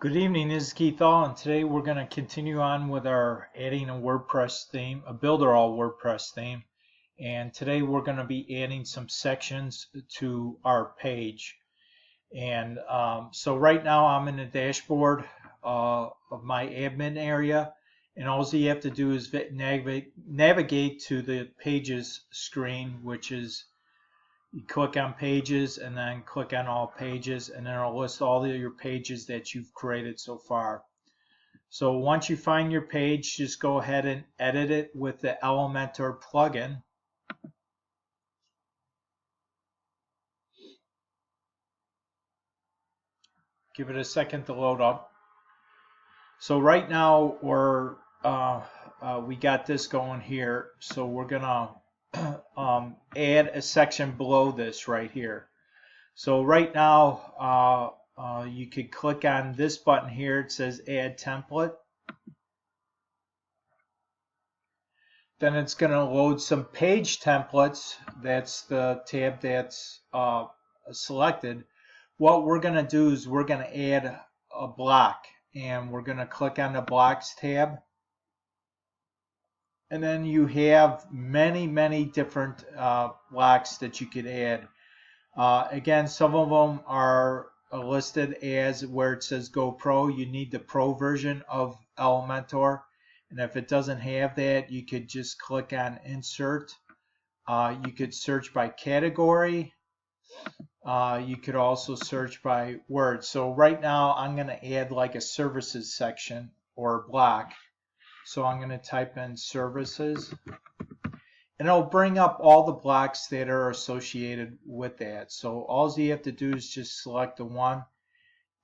Good evening, this is Keith All, and today we're going to continue on with our adding a WordPress theme, a Builderall Wordpress theme. And today we're going to be adding some sections to our page. And so right now I'm in the dashboard of my admin area, and all you have to do is navigate to the Pages screen, which is you click on Pages and then click on All Pages, and then it'll list all of your pages that you've created so far. So once you find your page, just go ahead and edit it with the Elementor plugin. Give it a second to load up. So right now we got this going here, so we're gonna add a section below this right here. So right now you could click on this button here. It says add template. Then it's going to load some page templates. That's the tab that's selected. What we're going to do is we're going to add a block, and we're going to click on the blocks tab. And then you have many different blocks that you could add. Again, some of them are listed as where it says Go Pro. You need the Pro version of Elementor, and if it doesn't have that, you could just click on Insert. You could search by category. You could also search by word. So right now I'm going to add like a services section or block. So I'm going to type in services, and it'll bring up all the blocks that are associated with that. So all you have to do is just select the one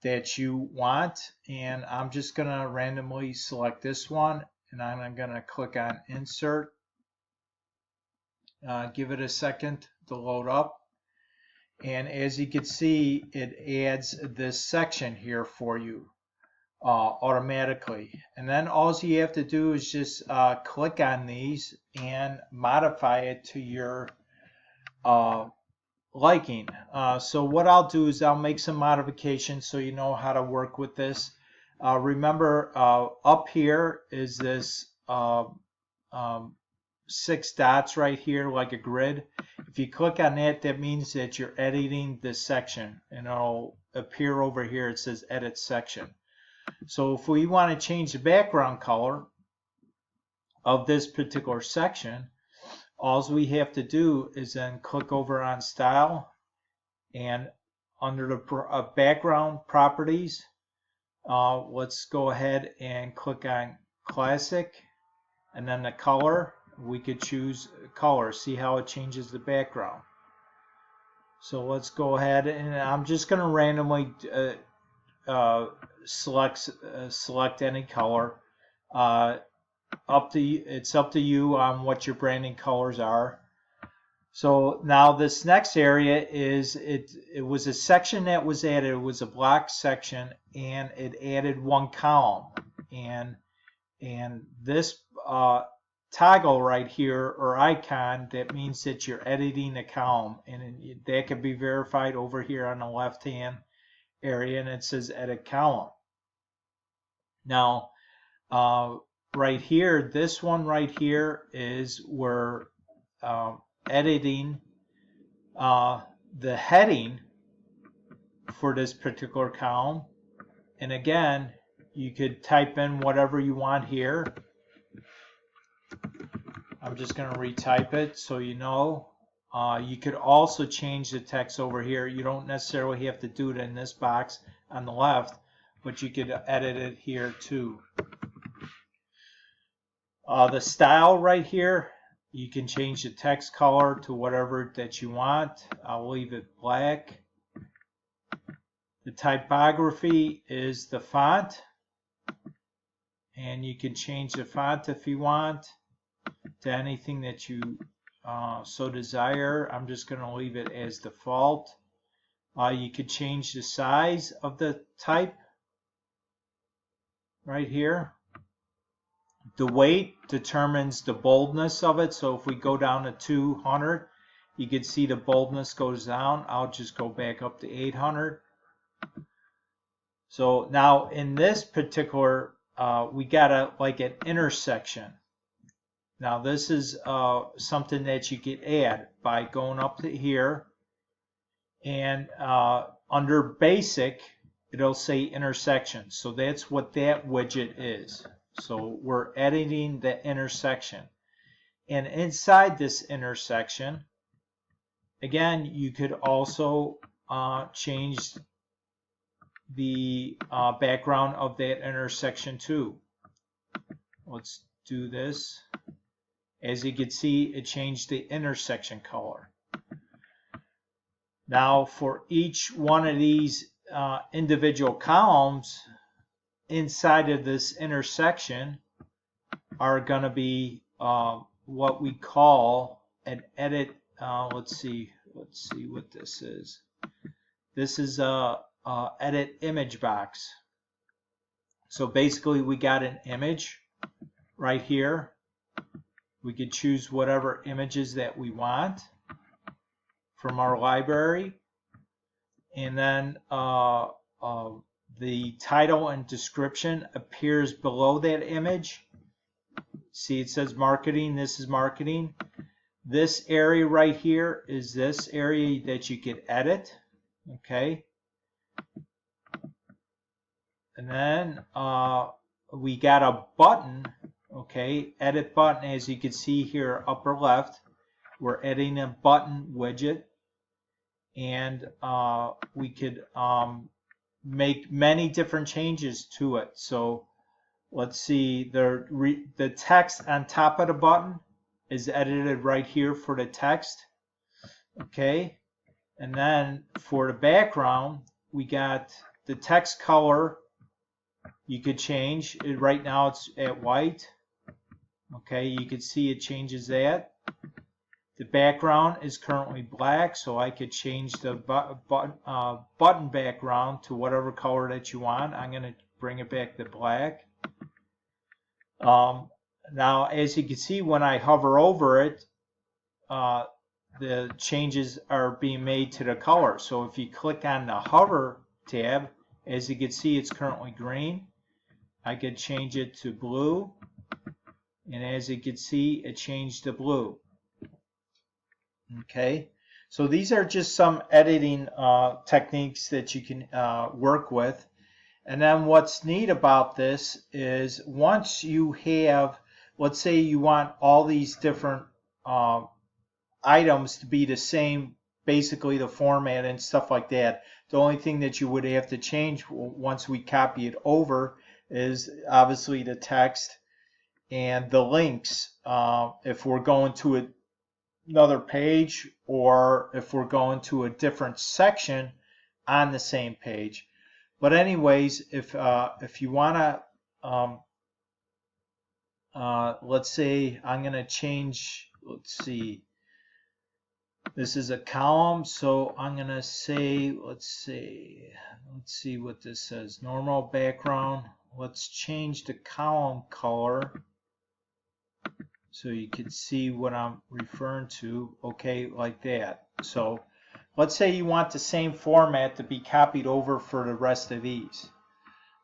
that you want, and I'm just going to randomly select this one, and I'm going to click on Insert. Give it a second to load up, and as you can see, it adds this section here for you automatically. And then all you have to do is just click on these and modify it to your liking. So what I'll do is I'll make some modifications so you know how to work with this. Remember, up here is this 6 dots right here, like a grid. If you click on that, that means that you're editing this section, and it'll appear over here. It says Edit Section. So if we want to change the background color of this particular section, all we have to do is then click over on Style, and under the background properties, let's go ahead and click on Classic, and then the color, we could choose color. See how it changes the background. So let's go ahead, and I'm just going to randomly select any color. It's up to you on what your branding colors are. So now this next area is it was a section that was added. It was a block section, and it added one column, and this toggle right here or icon, that means that you're editing a column, and that can be verified over here on the left hand area, and it says Edit Column. Now right here, this one right here is we're editing the heading for this particular column, and again, you could type in whatever you want here. I'm just going to retype it so you know. You could also change the text over here. You don't necessarily have to do it in this box on the left, but you could edit it here too. The style right here, you can change the text color to whatever that you want. I'll leave it black. The typography is the font, and you can change the font if you want to anything that you so desire. I'm just going to leave it as default. You could change the size of the type right here. The weight determines the boldness of it. So if we go down to 200, you can see the boldness goes down. I'll just go back up to 800. So now in this particular, we got like an intersection. Now this is something that you could add by going up to here, and under basic it'll say intersection. So that's what that widget is. So we're editing the intersection, and inside this intersection, again, you could also change the background of that intersection too. Let's do this. As you can see, it changed the intersection color. Now for each one of these individual columns inside of this intersection are going to be what we call an edit. Let's see what this is. This is a edit image box. So basically we got an image right here. We could choose whatever images that we want from our library, and then the title and description appears below that image. See, it says marketing. This is marketing. This area right here is this area that you could edit. Okay. And then we got a button. Okay, edit button. As you can see here, upper left, we're editing a button widget, and we could make many different changes to it. So let's see, the text on top of the button is edited right here for the text. Okay, and then for the background, we got the text color. You could change it. Right now it's at white. Okay, you can see it changes that. The background is currently black, so I could change the button background to whatever color that you want. I'm going to bring it back to black. Now, as you can see, when I hover over it, the changes are being made to the color. So if you click on the hover tab, as you can see, it's currently green. I could change it to blue, and as you can see, it changed to blue. Okay, so these are just some editing techniques that you can work with. And then what's neat about this is once you have, let's say you want all these different items to be the same, basically the format and stuff like that. The only thing that you would have to change once we copy it over is obviously the text and the links. If we're going to another page, or if we're going to a different section on the same page. But anyways, if you want to, let's say I'm going to change, let's see, this is a column, so I'm going to say, let's see what this says, normal background. Let's change the column color so you can see what I'm referring to. Okay, like that. So let's say you want the same format to be copied over for the rest of these.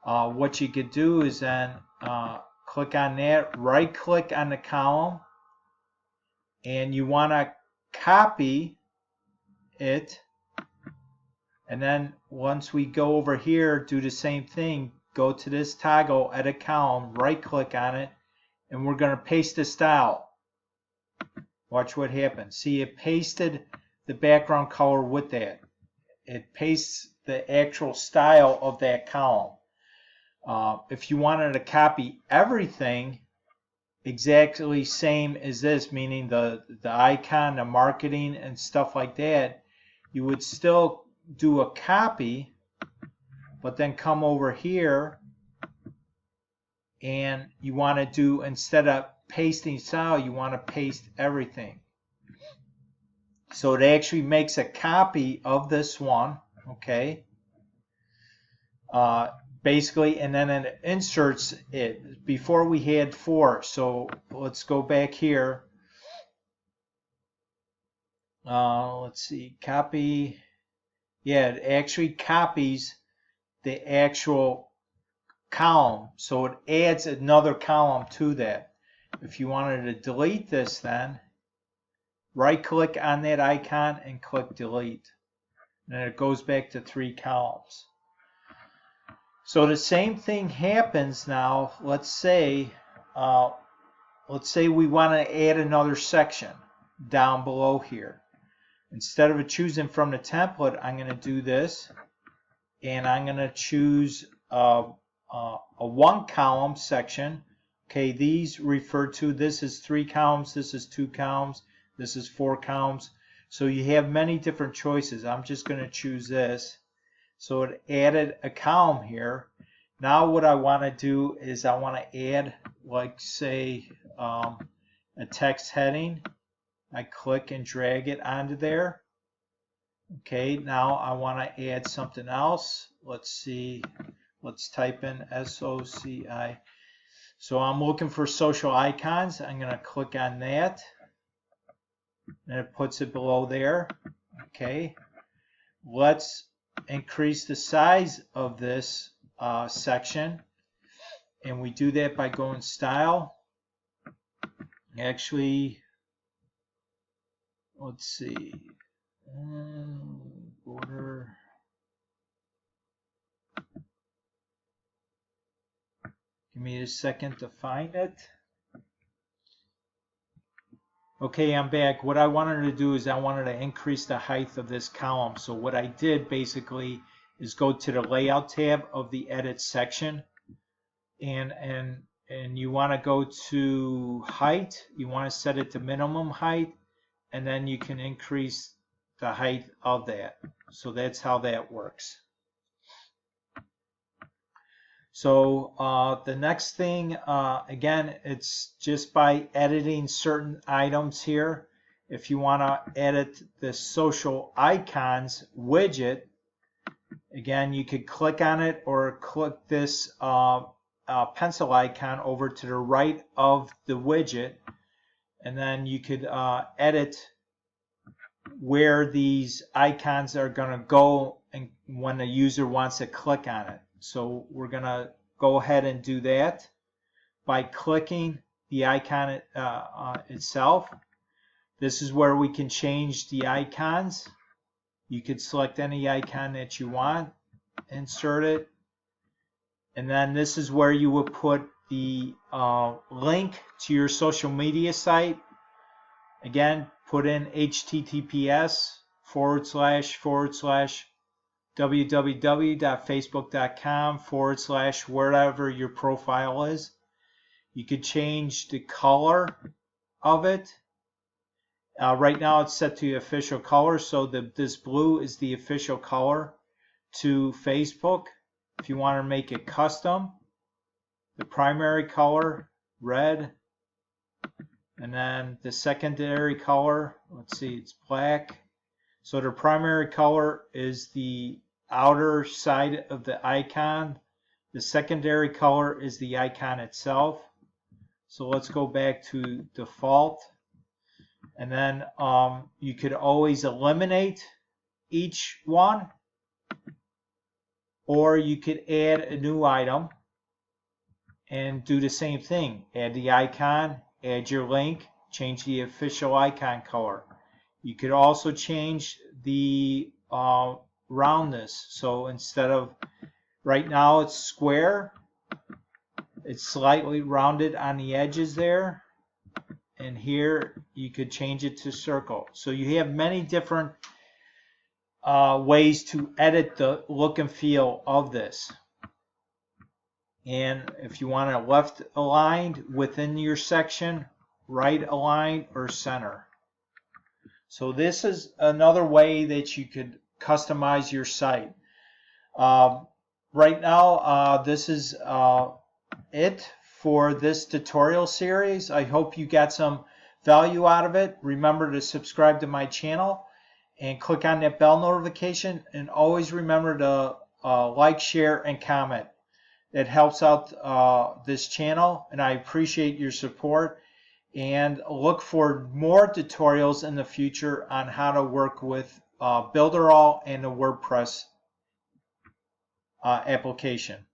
What you could do is then click on that, right click on the column, and you want to copy it, and then once we go over here, do the same thing, go to this toggle, edit column, right click on it, and we're going to paste the style. Watch what happens. See, it pasted the background color with that. It pastes the actual style of that column. If you wanted to copy everything exactly same as this, meaning the icon, the marketing, and stuff like that, you would still do a copy, but then come over here and you want to do, instead of pasting style, you want to paste everything. So it actually makes a copy of this one, okay, basically, and then it inserts it. Before we had 4, so let's go back here. Let's see, copy. Yeah, it actually copies the actual column. So it adds another column to that. If you wanted to delete this, then right click on that icon and click delete. And it goes back to 3 columns. So the same thing happens now. Let's say we want to add another section down below here. Instead of choosing from the template, I'm going to do this, and I'm going to choose a 1-column section. Okay, these refer to, this is 3 columns, this is 2 columns, this is 4 columns. So you have many different choices. I'm just going to choose this. So it added a column here. Now what I want to do is I want to add, like, say, a text heading. I click and drag it onto there. Okay, now I want to add something else. Let's see. Let's type in SOCI. So I'm looking for social icons. I'm going to click on that. And it puts it below there. Okay. Let's increase the size of this section. And we do that by going Style. Actually, let's see. Border. Give me a second to find it. Okay, I'm back. What I wanted to do is I wanted to increase the height of this column. So what I did basically is go to the Layout tab of the Edit section, and you want to go to Height. You want to set it to minimum height, and then you can increase the height of that. So that's how that works. So the next thing, again, it's just by editing certain items here. If you want to edit the social icons widget, again, you could click on it or click this pencil icon over to the right of the widget, and then you could edit where these icons are going to go and when the user wants to click on it. So we're going to go ahead and do that by clicking the icon itself. This is where we can change the icons. You could select any icon that you want, insert it, and then this is where you would put the link to your social media site. Again, put in https://www.facebook.com/ wherever your profile is. You could change the color of it. Right now it's set to official color, so this blue is the official color to Facebook. If you want to make it custom, the primary color, red, and then the secondary color, let's see, it's black. So the primary color is the outer side of the icon. The secondary color is the icon itself. So let's go back to default. And then you could always eliminate each one, or you could add a new item and do the same thing. Add the icon, add your link, change the official icon color. You could also change the roundness. So instead of, right now it's square, it's slightly rounded on the edges there. And here you could change it to circle. So you have many different ways to edit the look and feel of this. And if you want it left aligned within your section, right aligned, or center. So this is another way that you could customize your site. Right now, this is it for this tutorial series. I hope you got some value out of it. Remember to subscribe to my channel and click on that bell notification, and always remember to like, share, and comment. It helps out this channel, and I appreciate your support. And look for more tutorials in the future on how to work with Builderall and the WordPress application.